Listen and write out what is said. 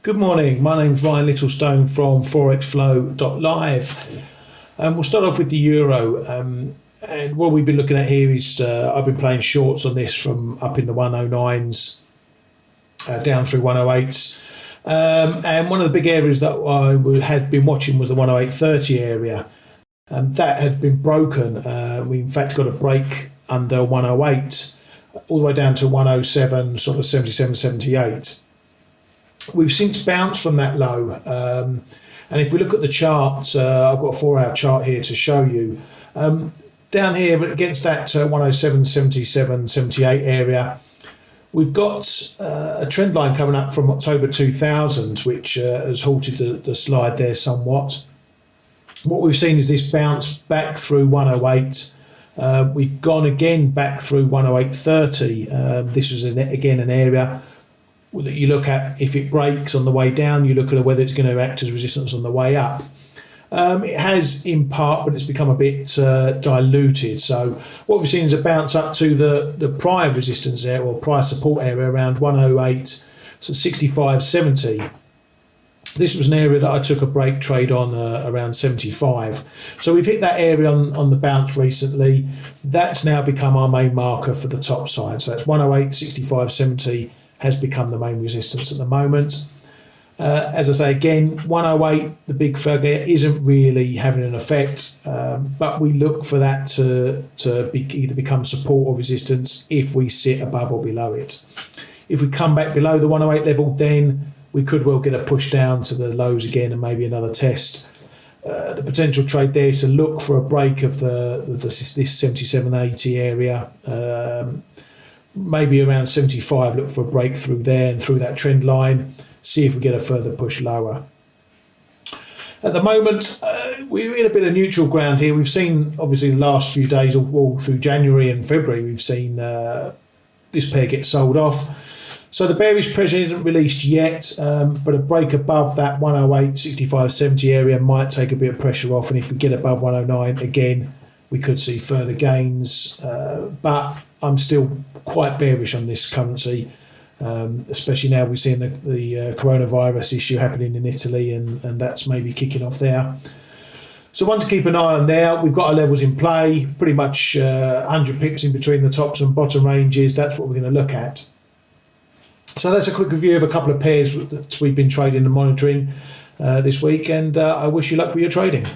Good morning, my name's Ryan Littlestone from forexflow.live, and we'll start off with the euro. And what we've been looking at here is I've been playing shorts on this from up in the 109s down through 108s, and one of the big areas that I had been watching was the 108.30 area. That had been broken. We in fact got a break under 108 all the way down to 107, sort of 77, 78. We've since bounced from that low, and if we look at the charts, I've got a 4-hour chart here to show you. Down here against that 107, 77, 78 area, we've got a trend line coming up from October 2000, which has halted the slide there somewhat. What we've seen is this bounce back through 108. We've gone again back through 108.30. This was again an area that you look at. If it breaks on the way down, you look at whether it's going to act as resistance on the way up. It has in part, but it's become a bit diluted. So what we've seen is a bounce up to the prior resistance area or prior support area around 108, so 65.70. This was an area that I took a break trade on around 75. So we've hit that area on the bounce recently. That's now become our main marker for the top side. So that's 108, 65.70 has become the main resistance at the moment. As I say again, 108, the big figure, isn't really having an effect, but we look for that to either become support or resistance if we sit above or below it. If we come back below the 108 level, then we could well get a push down to the lows again and maybe another test. The potential trade there is to look for a break of this 77.80 area. Maybe around 75, look for a breakthrough there and through that trend line, see if we get a further push lower. At the moment, we're in a bit of neutral ground here. We've seen, obviously, the last few days, all through January and February, we've seen this pair get sold off. So the bearish pressure isn't released yet, but a break above that 108, 65, 70 area might take a bit of pressure off. And if we get above 109, again, we could see further gains. But I'm still quite bearish on this currency, especially now we're seeing the coronavirus issue happening in Italy, and that's maybe kicking off there. So one to keep an eye on there. We've got our levels in play, pretty much 100 pips in between the tops and bottom ranges. That's what we're going to look at. So that's a quick review of a couple of pairs that we've been trading and monitoring this week, and I wish you luck with your trading.